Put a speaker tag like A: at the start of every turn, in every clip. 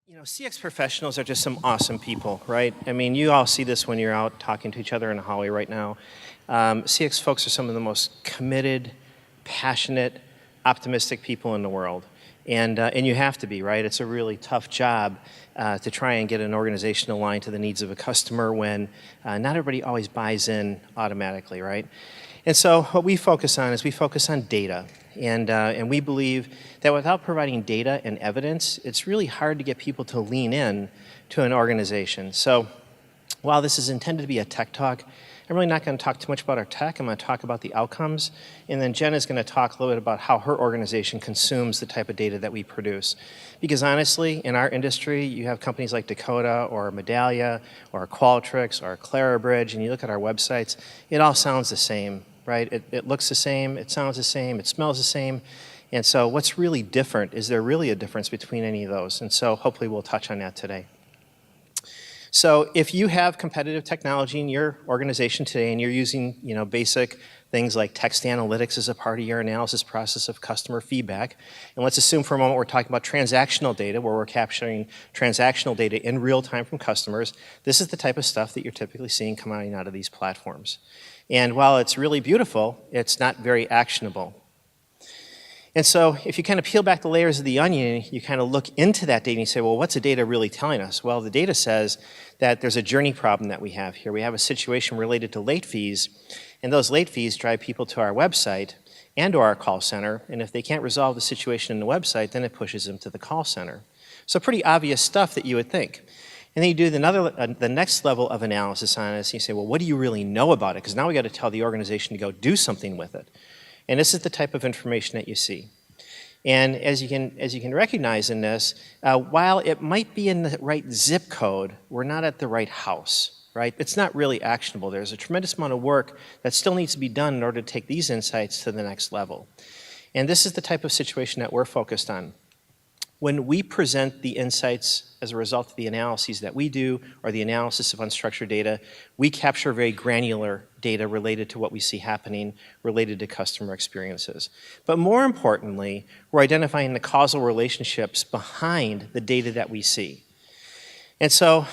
A: You know, CX professionals are just some awesome people, right? I mean, you all see this when you're out talking to each other in the hallway right now. CX folks are some of the most committed, passionate, optimistic people in the world. And you have to be, right? It's a really tough job to try and get an organization aligned to the needs of a customer when not everybody always buys in automatically, right? And so what we focus on is we focus on data. And we believe that without providing data and evidence, it's really hard to get people to lean in to an organization. So while this is intended to be a tech talk, I'm really not going to talk too much about our tech. I'm going to talk about the outcomes. And then Jen is going to talk a little bit about how her organization consumes the type of data that we produce. Because honestly, in our industry, you have companies like Decooda or Medallia or Qualtrics or Clarabridge, and you look at our websites, it all sounds the same. Right? It looks the same, it sounds the same, it smells the same. And so what's really different? Is there really a difference between any of those? And so hopefully we'll touch on that today. So if you have competitive technology in your organization today and you're using basic things like text analytics as a part of your analysis process of customer feedback, and let's assume for a moment we're talking about transactional data where we're capturing transactional data in real time from customers, this is the type of stuff that you're typically seeing coming out of these platforms. And while it's really beautiful, it's not very actionable. And so if you kind of peel back the layers of the onion, you kind of look into that data and you say, well, what's the data really telling us? Well, the data says that there's a journey problem that we have here. We have a situation related to late fees, and those late fees drive people to our website and to our call center, and if they can't resolve the situation in the website, then it pushes them to the call center. So pretty obvious stuff that you would think. And then you do the next level of analysis on this, and you say, well, what do you really know about it? Because now we got to tell the organization to go do something with it. And this is the type of information that you see. And as you can recognize in this, while it might be in the right zip code, we're not at the right house, right? It's not really actionable. There's a tremendous amount of work that still needs to be done in order to take these insights to the next level. And this is the type of situation that we're focused on. When we present the insights as a result of the analyses that we do or the analysis of unstructured data, we capture very granular data related to what we see happening related to customer experiences. But more importantly, we're identifying the causal relationships behind the data that we see. And so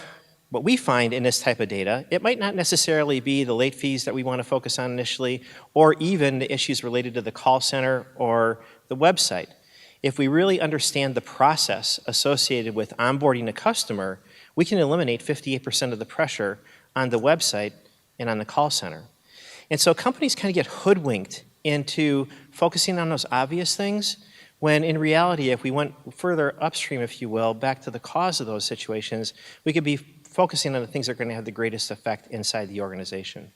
A: what we find in this type of data, it might not necessarily be the late fees that we want to focus on initially, or even the issues related to the call center or the website. If we really understand the process associated with onboarding a customer, we can eliminate 58% of the pressure on the website and on the call center. And so companies kind of get hoodwinked into focusing on those obvious things, when in reality, if we went further upstream, if you will, back to the cause of those situations, we could be focusing on the things that are going to have the greatest effect inside the organization.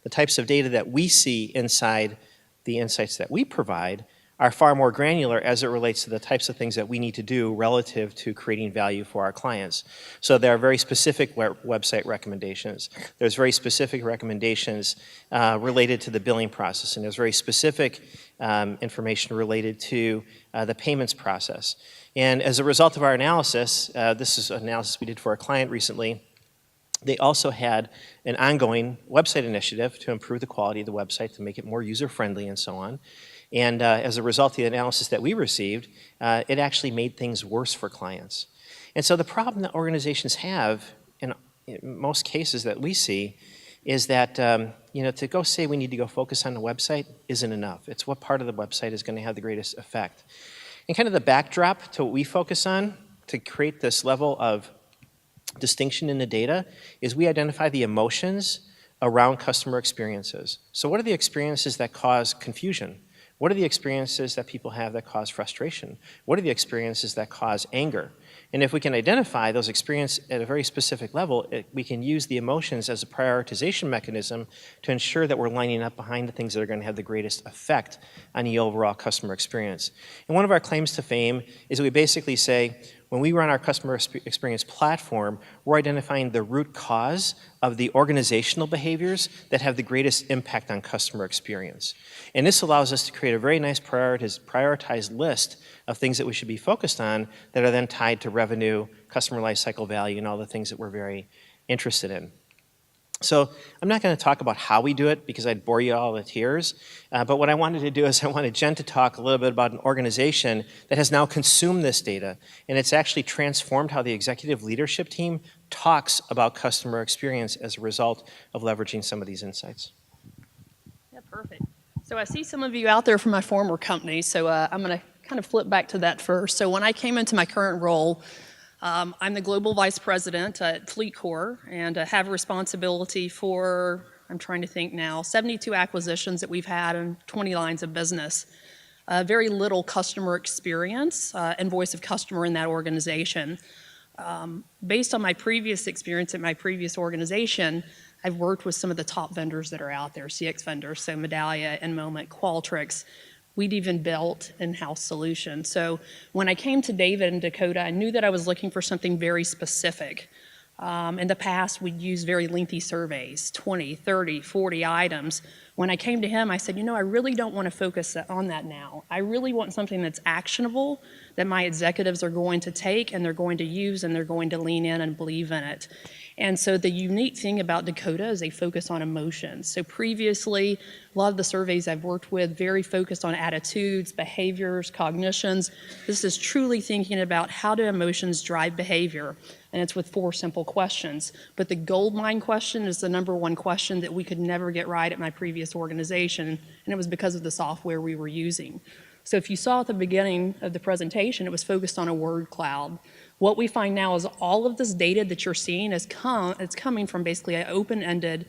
A: The types of data that we see inside the insights that we provide are far more granular as it relates to the types of things that we need to do relative to creating value for our clients. So there are very specific website recommendations. There's very specific recommendations related to the billing process, and there's very specific information related to the payments process. And as a result of our analysis, this is an analysis we did for a client recently, they also had an ongoing website initiative to improve the quality of the website, to make it more user-friendly and so on. And as a result of the analysis that we received, it actually made things worse for clients. And so the problem that organizations have, in most cases that we see, is that to go say we need to go focus on the website isn't enough. It's what part of the website is going to have the greatest effect. And kind of the backdrop to what we focus on to create this level of distinction in the data is we identify the emotions around customer experiences. So what are the experiences that cause confusion? What are the experiences that people have that cause frustration? What are the experiences that cause anger? And if we can identify those experiences at a very specific level, we can use the emotions as a prioritization mechanism to ensure that we're lining up behind the things that are going to have the greatest effect on the overall customer experience. And one of our claims to fame is that we basically say, when we run our customer experience platform, we're identifying the root cause of the organizational behaviors that have the greatest impact on customer experience. And this allows us to create a very nice prioritized list of things that we should be focused on that are then tied to revenue, customer lifecycle value, and all the things that we're very interested in. So I'm not going to talk about how we do it because I'd bore you all to tears. But what I wanted to do is I wanted Jen to talk a little bit about an organization that has now consumed this data, and it's actually transformed how the executive leadership team talks about customer experience as a result of leveraging some of these insights.
B: Yeah, perfect. So I see some of you out there from my former company, so I'm going to kind of flip back to that first. So when I came into my current role, I'm the global vice president at FleetCor, and I have responsibility for, I'm trying to think now, 72 acquisitions that we've had and 20 lines of business. Very little customer experience and voice of customer in that organization. Based on my previous experience at my previous organization, I've worked with some of the top vendors that are out there, CX vendors, so Medallia, InMoment, Qualtrics. We'd even built in-house solutions. So when I came to David and Decooda, I knew that I was looking for something very specific. In the past, we'd use very lengthy surveys, 20, 30, 40 items. When I came to him, I said, you know, I really don't want to focus on that now. I really want something that's actionable, that my executives are going to take and they're going to use and they're going to lean in and believe in it. And so the unique thing about Decooda is they focus on emotions. So previously, a lot of the surveys I've worked with very focused on attitudes, behaviors, cognitions. This is truly thinking about how do emotions drive behavior, and it's with 4 simple questions. But the gold mine question is the #1 question that we could never get right at my previous organization, and it was because of the software we were using. So if you saw at the beginning of the presentation, it was focused on a word cloud. What we find now is all of this data that you're seeing is it's coming from basically an open-ended,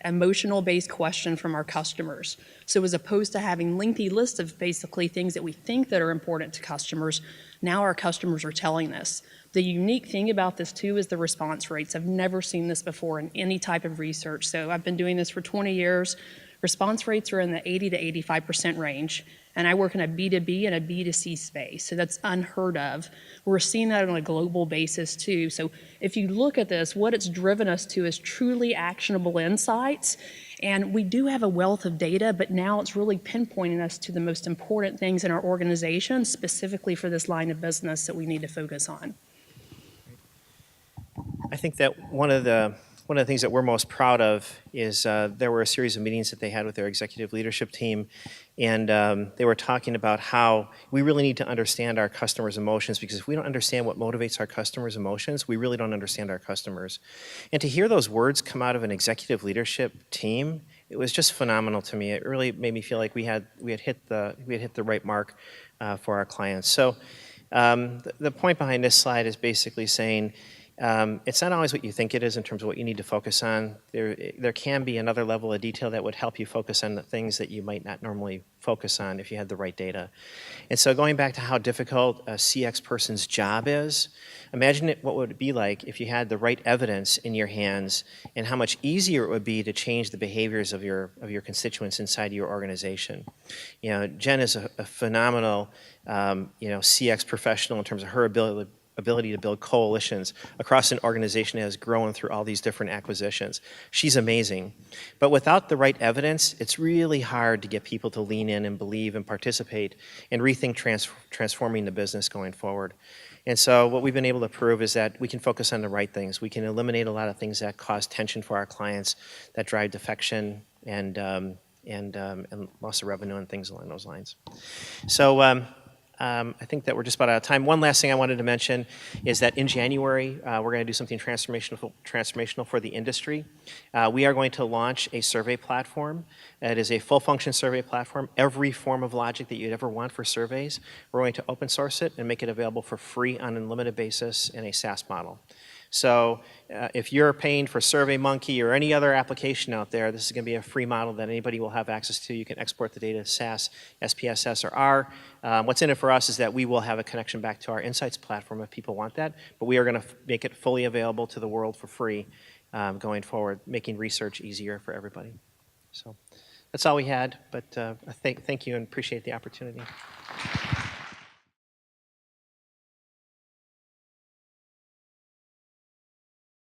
B: emotional-based question from our customers. So as opposed to having lengthy lists of basically things that we think that are important to customers, now our customers are telling us. The unique thing about this too is the response rates. I've never seen this before in any type of research. So I've been doing this for 20 years. Response rates are in the 80 to 85% range. And I work in a B2B and a B2C space, so that's unheard of. We're seeing that on a global basis too. So if you look at this, what it's driven us to is truly actionable insights. And we do have a wealth of data, but now it's really pinpointing us to the most important things in our organization, specifically for this line of business that we need to focus on.
A: I think that one of the things that we're most proud of is there were a series of meetings that they had with their executive leadership team, and they were talking about how we really need to understand our customers' emotions, because if we don't understand what motivates our customers' emotions, we really don't understand our customers. And to hear those words come out of an executive leadership team, it was just phenomenal to me. It really made me feel like we had hit the right mark for our clients. So the point behind this slide is basically saying, it's not always what you think it is in terms of what you need to focus on. There can be another level of detail that would help you focus on the things that you might not normally focus on if you had the right data. And so going back to how difficult a CX person's job is, imagine what would it be like if you had the right evidence in your hands, and how much easier it would be to change the behaviors of your constituents inside your organization. You know, Jen is a phenomenal CX professional in terms of her ability to build coalitions across an organization that has grown through all these different acquisitions. She's amazing. But without the right evidence, it's really hard to get people to lean in and believe and participate and rethink transforming the business going forward. And so what we've been able to prove is that we can focus on the right things. We can eliminate a lot of things that cause tension for our clients, that drive defection and loss of revenue and things along those lines. So I think that we're just about out of time. One last thing I wanted to mention is that in January, we're going to do something transformational for the industry. We are going to launch a survey platform. It is a full-function survey platform. Every form of logic that you'd ever want for surveys, we're going to open source it and make it available for free on an unlimited basis in a SaaS model. So if you're paying for SurveyMonkey or any other application out there, this is going to be a free model that anybody will have access to. You can export the data as SAS, SPSS, or R. What's in it for us is that we will have a connection back to our Insights platform if people want that, but we are going to make it fully available to the world for free going forward, making research easier for everybody. So that's all we had, but thank you and appreciate the opportunity.